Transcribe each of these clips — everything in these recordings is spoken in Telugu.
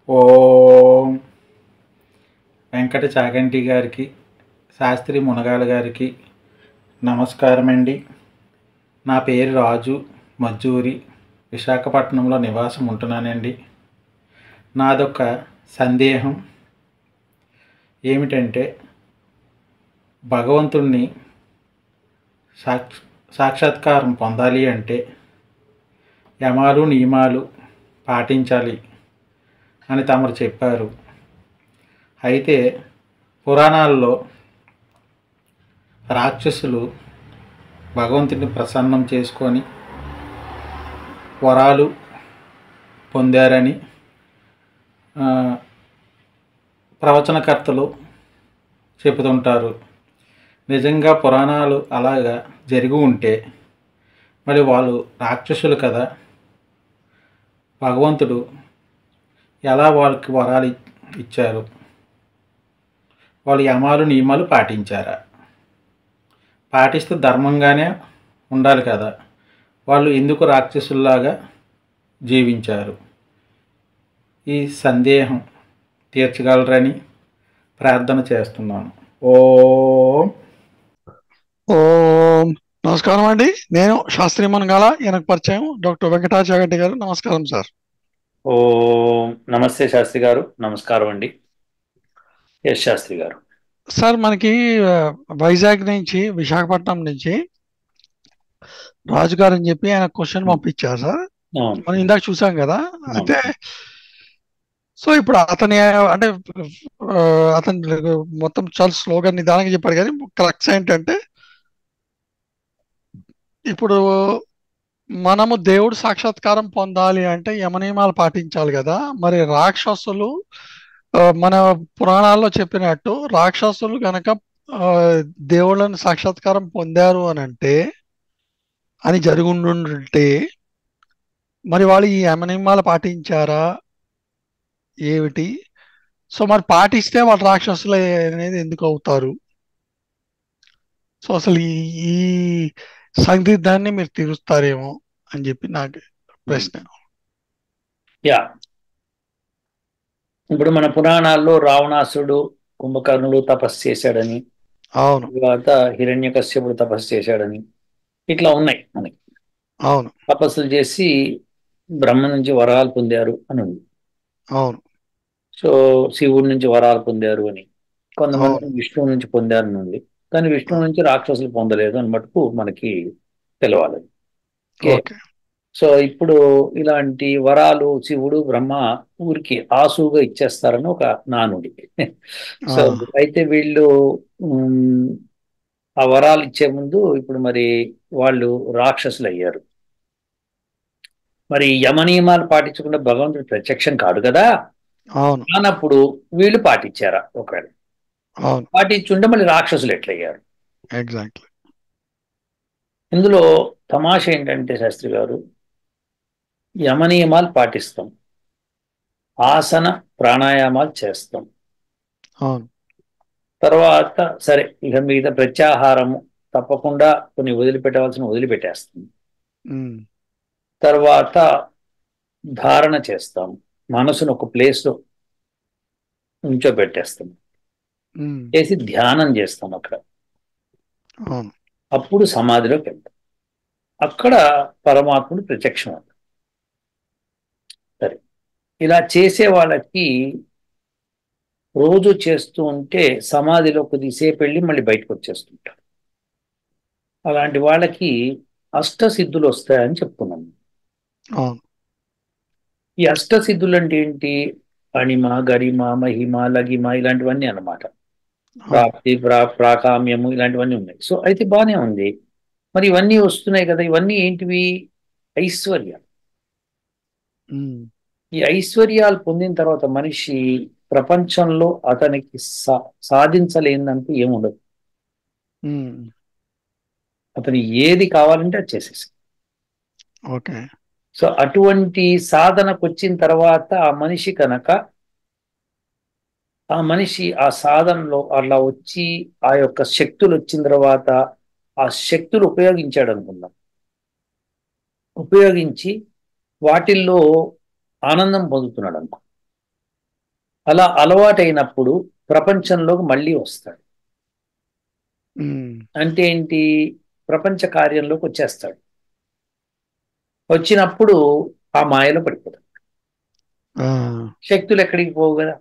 ఓం వెంకట చాగంటి గారికి, శాస్త్రి మునగాల గారికి నమస్కారం అండి. నా పేరు రాజు మజ్జూరి, విశాఖపట్నంలో నివాసం ఉంటున్నానండి. నాదొక సందేహం ఏమిటంటే, భగవంతుణ్ణి సాక్షాత్కారం పొందాలి అంటే యమాలు నియమాలు పాటించాలి అని తమరు చెప్పారు. అయితే పురాణాల్లో రాక్షసులు భగవంతుని ప్రసన్నం చేసుకొని వరాలు పొందారని ప్రవచనకర్తలు చెబుతుంటారు. నిజంగా పురాణాలు అలాగా జరిగి ఉంటే మరి వాళ్ళు రాక్షసులు కదా, భగవంతుడు ఎలా వాళ్ళకి వరాలు ఇచ్చారు? వాళ్ళు యమాలు నియమాలు పాటించారా? పాటిస్తే ధర్మంగానే ఉండాలి కదా, వాళ్ళు ఎందుకు రాక్షసుల్లాగా జీవించారు? ఈ సందేహం తీర్చగలరని ప్రార్థన చేస్తున్నాను. ఓం ఓం నమస్కారం అండి. నేను శాస్త్రి మునగాల, ఈయనకు పరిచయం డాక్టర్ వెంకటాచాగంటి గారు. నమస్కారం సార్. ఓం నమస్తే శాస్త్రి గారు. నమస్కారం అండి. ఎస్ శాస్త్రి గారు. సార్, మనకి వైజాగ్ నుంచి, విశాఖపట్నం నుంచి రాజు గారు అని చెప్పి ఆయన క్వశ్చన్ పంపించారు సార్. మనం ఇందాక చూసాం కదా. అయితే సో ఇప్పుడు అతని అంటే అతని మొత్తం చాలా స్లోగా నిదానంగా చెప్పాడు, కానీ క్రక్స్ ఏంటంటే, ఇప్పుడు మనము దేవుడు సాక్షాత్కారం పొందాలి అంటే యమనియమాలు పాటించాలి కదా. మరి రాక్షసులు మన పురాణాల్లో చెప్పినట్టు రాక్షసులు గనక దేవుళ్ళని సాక్షాత్కారం పొందారు అని అంటే, అని జరుగుండుంటే, మరి వాళ్ళు ఈ యమనియమాలు పాటించారా ఏమిటి? సో మరి పాటిస్తే వాళ్ళు రాక్షసులు అనేది ఎందుకు అవుతారు? సో అసలు ఈ సందిగ్ధాన్ని మీరు తీరుస్తారేమో అని చెప్పి నాకు ప్రశ్న. యా, ఇప్పుడు మన పురాణాల్లో రావణాసుడు, కుంభకర్ణుడు తపస్సు చేశాడని, అవును, తర్వాత హిరణ్యకశ్యపుడు తపస్సు చేశాడని ఇట్లా ఉన్నాయి మనకి. అవును, తపస్సులు చేసి బ్రహ్మ నుంచి వరాలు పొందారు అని ఉంది. అవును, సో శివుడి నుంచి వరాలు పొందారు అని, కొంతమంది అవును. విష్ణువు నుంచి పొందారని ఉంది. కానీ విష్ణువు నుంచి రాక్షసులు పొందలేదు అని మటుకు మనకి తెలవాలి. ఓకే. ఓకే. సో ఇప్పుడు ఇలాంటి వరాలు శివుడు బ్రహ్మ ఊరికి ఆసుగా ఇచ్చేస్తారని ఒక నానుడి. సో అయితే వీళ్ళు ఆ వరాలు ఇచ్చే ముందు ఇప్పుడు మరి వాళ్ళు రాక్షసులు అయ్యారు. మరి యమనియమాలు పాటించకుండా భగవంతుడు ప్రత్యక్షం కాడు కదా. అవును, అన్నప్పుడు వీళ్ళు పాటించారా? ఒకవేళ అవును, పాటించుంటే మళ్ళీ రాక్షసులు ఎట్లయ్యారు? ఎగ్జాక్ట్లీ. ఇందులో తమాష ఏంటంటే శాస్త్రి గారు, యమనియమాలు పాటిస్తాం, ఆసన ప్రాణాయామాలు చేస్తాం, అవును, తర్వాత సరే ఇక మిగతా ప్రత్యాహారము తప్పకుండా కొన్ని వదిలిపెట్టవలసిన వదిలిపెట్టేస్తాం. తర్వాత ధారణ చేస్తాం, మనసును ఒక ప్లేస్లో ఉంచోబెట్టేస్తాం, చేసి ధ్యానం చేస్తాం అక్కడ. అవును, అప్పుడు సమాధిలోకి వెళ్తాం, అక్కడ పరమాత్ముడు ప్రత్యక్షం అవుతాడు. సరే, ఇలా చేసే వాళ్ళకి రోజు చేస్తూ ఉంటే సమాధిలో కొద్దిసేపు వెళ్ళి మళ్ళీ బయటకు వచ్చేస్తుంటారు. అలాంటి వాళ్ళకి అష్టసిద్ధులు వస్తాయని చెప్తున్నాను. ఈ అష్టసిద్ధులు అంటే ఏంటి? అణిమ, గరిమ, మహిమ, లగిమ ఇలాంటివన్నీ అన్నమాట. ప్రాప్తి, ప్రాకామ్యము ఇలాంటివన్నీ ఉన్నాయి. సో అయితే బాగానే ఉంది. మరి ఇవన్నీ వస్తున్నాయి కదా, ఇవన్నీ ఏంటివి? ఐశ్వర్యాలు. ఈ ఐశ్వర్యాలు పొందిన తర్వాత మనిషి ప్రపంచంలో అతనికి సాధించలేనంటూ ఏముండదు. అతను ఏది కావాలంటే అది చేసేసి. ఓకే. సో అటువంటి సాధనకు వచ్చిన తర్వాత ఆ మనిషి కనుక ఆ మనిషి ఆ సాధనలో అలా వచ్చి ఆ యొక్క శక్తులు వచ్చిన తర్వాత ఆ శక్తులు ఉపయోగించాడు అనుకుందాం. ఉపయోగించి వాటిల్లో ఆనందం పొందుతున్నాడు అనుకో. అలా అలవాటైనప్పుడు ప్రపంచంలోకి మళ్ళీ వస్తాడు. అంటే ఏంటి? ప్రపంచ కార్యంలోకి వచ్చేస్తాడు. వచ్చినప్పుడు ఆ మాయలో పడిపోతాడు. శక్తులు ఎక్కడికి పోవు కదా.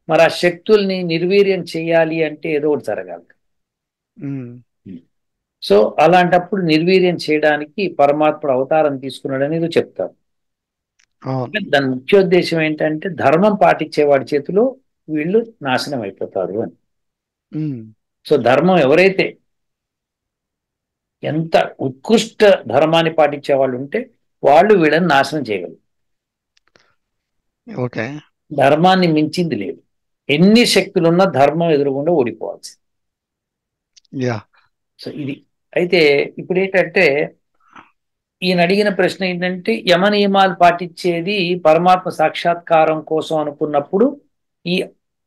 మరి ఆ శక్తుల్ని నిర్వీర్యం చేయాలి అంటే ఏదో ఒకటి జరగాలి. సో అలాంటప్పుడు నిర్వీర్యం చేయడానికి పరమాత్ముడు అవతారం తీసుకున్నాడు అనేది చెప్తారు. దాని ముఖ్యోద్దేశం ఏంటంటే ధర్మం పాటించే వాడి చేతిలో వీళ్ళు నాశనం అయిపోతారు అని. సో ధర్మం ఎవరైతే ఎంత ఉత్కృష్ట ధర్మాన్ని పాటించే వాళ్ళు ఉంటే వాళ్ళు వీళ్ళని నాశనం చేయగలరు. ఓకే, ధర్మాన్ని మించింది లేదు. ఎన్ని శక్తులున్నా ధర్మం ఎదురుగుండా ఓడిపోవాల్సింది. సో ఇది అయితే ఇప్పుడు ఏంటంటే ఈయన అడిగిన ప్రశ్న ఏంటంటే యమ నియమాలు పాటించేది పరమాత్మ సాక్షాత్కారం కోసం అనుకున్నప్పుడు ఈ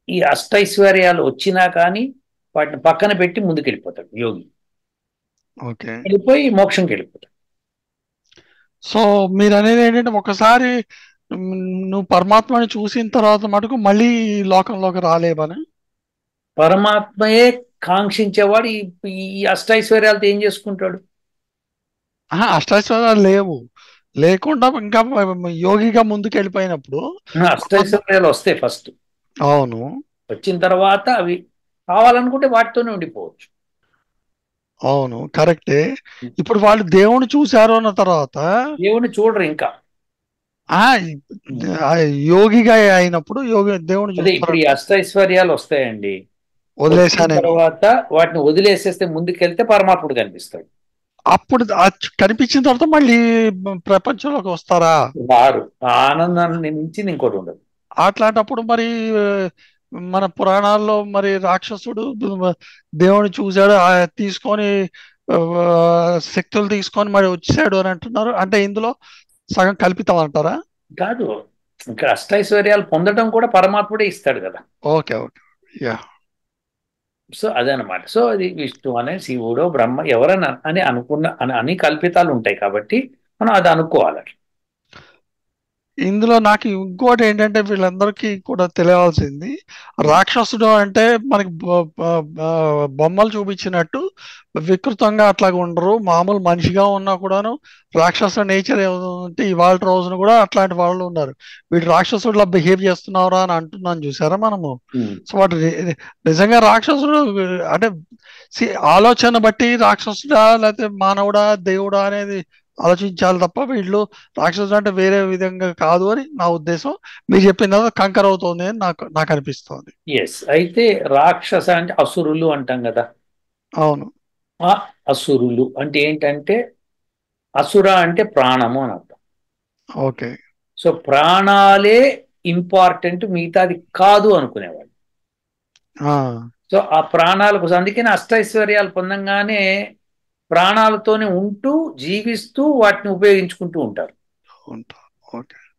ఈ అష్టైశ్వర్యాలు వచ్చినా కానీ వాటిని పక్కన పెట్టి ముందుకెళ్ళిపోతాడు యోగి. వెళ్ళిపోయి మోక్షంకి వెళ్ళిపోతాడు. సో మీరు అనేది ఏంటంటే ఒకసారి నువ్వు పరమాత్మని చూసిన తర్వాత మటుకు మళ్ళీ లోకంలోకి రాలేవని. పరమాత్మయే కాంక్షించేవాడు ఈ అష్టైశ్వర్యాలతో ఏం చేసుకుంటాడు? అష్టైశ్వర్యాలు లేవు, లేకుండా ఇంకా యోగిగా ముందుకు వెళ్ళిపోయినప్పుడు అష్టైశ్వర్యాలు వస్తాయి ఫస్ట్. అవును, వచ్చిన తర్వాత అవి కావాలనుకుంటే వాటితోనే ఉండిపోవచ్చు. అవును, కరెక్టే. ఇప్పుడు వాళ్ళు దేవుని చూశారు అన్న తర్వాత దేవుని చూడరు ఇంకా. యోగిగా అయినప్పుడు దేవుని ఇప్పుడు ఈ అష్టైశ్వర్యాలు వస్తాయండి, వదిలేసాను తర్వాత వాటిని వదిలేసేస్తే ముందుకెళ్తే పరమాత్ముడు కనిపిస్తాడు. అప్పుడు కనిపించిన తర్వాత మళ్ళీ ప్రపంచంలోకి వస్తారా? వారు ఆనందాన్ని మించింది ఇంకోటి ఉండదు. అట్లాంటప్పుడు మరి మన పురాణాల్లో మరి రాక్షసుడు దేవుని చూశాడు, తీసుకొని శక్తులు తీసుకొని మరి వచ్చాడు అని అంటున్నారు. అంటే ఇందులో సగం కల్పితం అంటారా? కాదు, ఇంకా అష్టైశ్వర్యాలు పొందడం కూడా పరమాత్ముడే ఇస్తాడు కదా. Okay, okay, yeah. సో అదనమాట. సో అది విష్ణు అనే శివుడో బ్రహ్మ ఎవరన్నా అని అని కల్పితాలు ఉంటాయి కాబట్టి మనం అది అనుకోవాలి. ఇందులో నాకు ఇంకోటి ఏంటంటే వీళ్ళందరికీ కూడా తెలియాల్సింది, రాక్షసుడు అంటే మనకి బొమ్మలు చూపించినట్టు వికృతంగా అట్లాగా ఉండరు, మామూలు మనిషిగా ఉన్నా కూడాను రాక్షస నేచర్ ఏమంటే ఇవాళ రోజున కూడా అట్లాంటి వాళ్ళు ఉన్నారు. వీడు రాక్షసుడిలా బిహేవ్ చేస్తున్నారా అని అంటున్నాను, చూసారా మనము. సో వాడు నిజంగా రాక్షసుడు అంటే ఆలోచన బట్టి రాక్షసుడా లేకపోతే మానవుడా దేవుడా అనేది ఆలోచించాలి తప్ప వీళ్ళు రాక్షసుడు అంటే వేరే విధంగా కాదు అని నా ఉద్దేశం. మీరు చెప్పిన తర్వాత కంకర్ అవుతుంది అని నాకు అనిపిస్తుంది. అయితే రాక్షస అంటే అసురులు అంటాం కదా. అవును, ఆ అసురులు అంటే ఏంటంటే అసుర అంటే ప్రాణము అని అర్థం. ఓకే. సో ప్రాణాలే ఇంపార్టెంట్, మిగతాది కాదు అనుకునేవాడు. సో ఆ ప్రాణాలకు అందుకని అష్టైశ్వర్యాలు పొందంగానే ప్రాణాలతోనే ఉంటూ జీవిస్తూ వాటిని ఉపయోగించుకుంటూ ఉంటారు.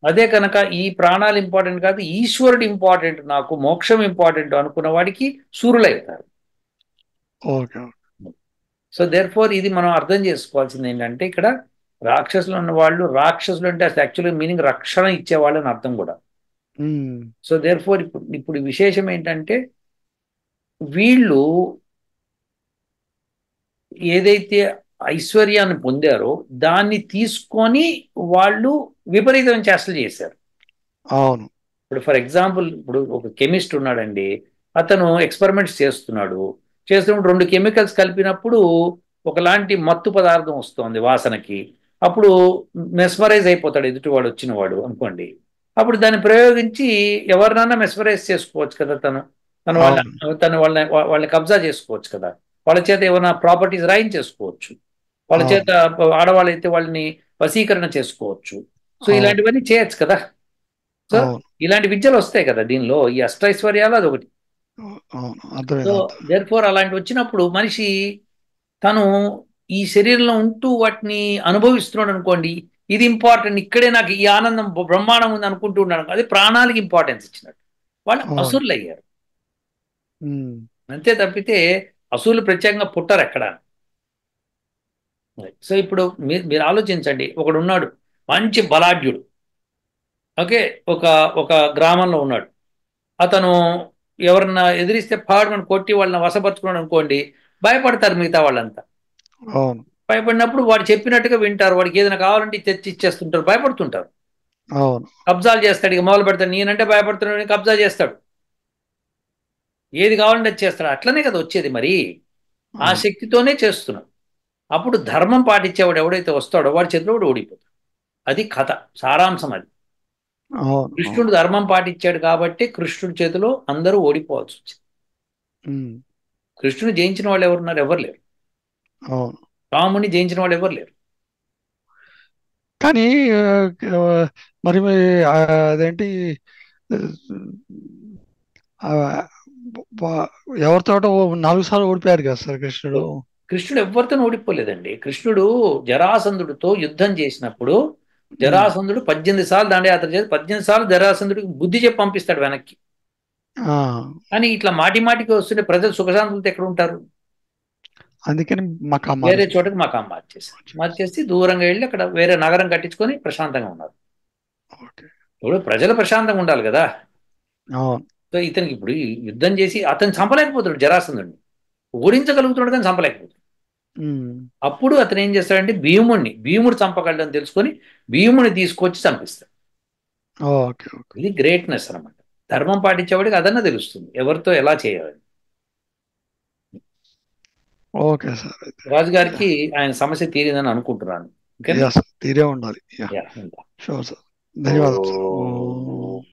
అదే కనుక ఈ ప్రాణాలు ఇంపార్టెంట్ కాదు, ఈశ్వరుడు ఇంపార్టెంట్, నాకు మోక్షం ఇంపార్టెంట్ అనుకున్న వాడికి సూర్యులవుతారు. సో దేర్ఫోర్ ఇది మనం అర్థం చేసుకోవాల్సింది ఏంటంటే ఇక్కడ రాక్షసులు ఉన్న వాళ్ళు, రాక్షసులు అంటే అసలు యాక్చువల్గా మీనింగ్ రక్షణ ఇచ్చేవాళ్ళు అని అర్థం కూడా. సో దేర్ఫోర్ ఇప్పుడు విశేషం ఏంటంటే వీళ్ళు ఏదైతే ఐశ్వర్యాన్ని పొందారో దాన్ని తీసుకొని వాళ్ళు విపరీతమైన చేష్టలు చేశారు. అవును, ఇప్పుడు ఫర్ ఎగ్జాంపుల్ ఇప్పుడు ఒక కెమిస్ట్ ఉన్నాడండి, అతను ఎక్స్పెరిమెంట్స్ చేస్తున్నప్పుడు 2 కెమికల్స్ కలిపినప్పుడు ఒకలాంటి మత్తు పదార్థం వస్తుంది వాసనకి. అప్పుడు మెస్మరైజ్ అయిపోతాడు ఎదుటివాడు వచ్చినవాడు అనుకోండి. అప్పుడు దాన్ని ప్రయోగించి ఎవరినన్నా మెస్మరైజ్ చేసుకోవచ్చు కదా, వాళ్ళని కబ్జా చేసుకోవచ్చు కదా, వాళ్ళ చేత ఏమైనా ప్రాపర్టీస్ రాయించేసుకోవచ్చు, వాళ్ళ చేత ఆడవాళ్ళైతే వాళ్ళని వశీకరణ చేసుకోవచ్చు. సో ఇలాంటివన్నీ చేయొచ్చు కదా. సో ఇలాంటి విద్యలు వస్తాయి కదా దీనిలో, ఈ అష్టైశ్వర్యాలు అదొకటి. సో దేర్ఫోర్ అలాంటి వచ్చినప్పుడు మనిషి తను ఈ శరీరంలో ఉంటూ వాటిని అనుభవిస్తున్నాడు అనుకోండి, ఇది ఇంపార్టెంట్, ఇక్కడే నాకు ఈ ఆనందం బ్రహ్మాండం ఉంది అనుకుంటూ ఉన్నాడు, అది ప్రాణాలకి ఇంపార్టెన్స్ ఇచ్చినట్టు వాళ్ళు అసురులు అయ్యారు. అంతే తప్పితే అసురులు ప్రత్యేకంగా పుట్టారు ఎక్కడ. సో ఇప్పుడు మీరు ఆలోచించండి, ఒకడు ఉన్నాడు మంచి బలాఢ్యుడు, ఓకే. ఒక ఒక గ్రామంలో ఉన్నాడు. అతను ఎవరన్నా ఎదిరిస్తే పాడుమని కొట్టి వాళ్ళని వశపరుచుకున్నాడు అనుకోండి, భయపడతారు మిగతా వాళ్ళంతా. అవును. భయపడినప్పుడు వాడు చెప్పినట్టుగా వింటారు. వాడికి ఏదైనా కావాలంటే తెచ్చి ఇచ్చేస్తుంటారు. భయపడుతుంటారు. అవును. కబ్జాలు చేస్తాడు. ఇక మొదలు పెడతాడు. నేనంటే భయపడుతున్నాడు, కబ్జా చేస్తాడు. ఏది కావాలంటే అది చేస్తాడు. అట్లనే కదా వచ్చేది మరి. ఆ అవును. శక్తితోనే చేస్తున్నాడు. అప్పుడు ధర్మం పాటించేవాడు ఎవడైతే వస్తాడో వాడి చేతిలో వాడు ఓడిపోతాడు. అది కథ, సారాంశం అది. అవును. కృష్ణుడు ధర్మం పాటించాడు కాబట్టి కృష్ణుడి చేతిలో అందరూ ఓడిపోవాల్సి వచ్చింది. ఉమ్. కృష్ణుడు జయించిన వాళ్ళు ఎవరున్నారు? ఎవరు లేరు. అవును. రాముని జయించిన వాళ్ళు ఎవరు లేరు. కానీ ఆ, మరి ఆ, అదేంటి ఆ, వా- ఎవరితోటో 4 సార్లు ఓడిపోయారు కదా సార్ కృష్ణుడు. కృష్ణుడు ఎవరితో ఓడిపోలేదండి. కృష్ణుడు జరాసంధుడితో యుద్ధం చేసినప్పుడు ఉమ్. జరాసంధుడు 18 సార్లు దండయాత్ర చేసి 18 సార్లు జరాసంధుడికి బుద్ధి చెప్పి పంపిస్తాడు వెనక్కి. ఆ, కానీ ఇట్లా మాటి మాటికి వస్తుంటే ప్రజలు సుఖశాంతులతో ఎక్కడ ఉంటారు? అందుకని మాకు వేరే మారింది. చోటకి మకాం మార్చేశారు. మార్చేసి దూరంగా వెళ్ళి అక్కడ వేరే నగరం కట్టించుకొని ప్రశాంతంగా ఉన్నారు. ఓకే. ఇప్పుడు ప్రజలు ప్రశాంతంగా ఉండాలి కదా. అవును. సో ఇతనికి ఇప్పుడు ఈ యుద్ధం చేసి అతను చంపలేకపోతున్నాడు జరాసంధుడిని. ఓడించగలుగుతున్నాడు కానీ చంపలేకపోతున్నాడు. ఉమ్. అప్పుడు అతను ఏం చేస్తాడంటే భీముడు చంపగలడని తెలుసుకొని భీముని తీసుకొచ్చి చంపిస్తాడు. ఓకే. ఓకే. ఇది గ్రేట్నెస్ అన్నమాట. ధర్మం పాటించేవాడికి అదన్నా తెలుస్తుంది ఎవరితో ఎలా చేయాలని. Okay sir. అయితే రాజుగారికి ఆయన సమస్య తీరిందని అనుకుంటున్నాను. ఓకే. తీరే ఉండాలి. యా. Sure sir. ధన్యవాదాలు సార్. ఓ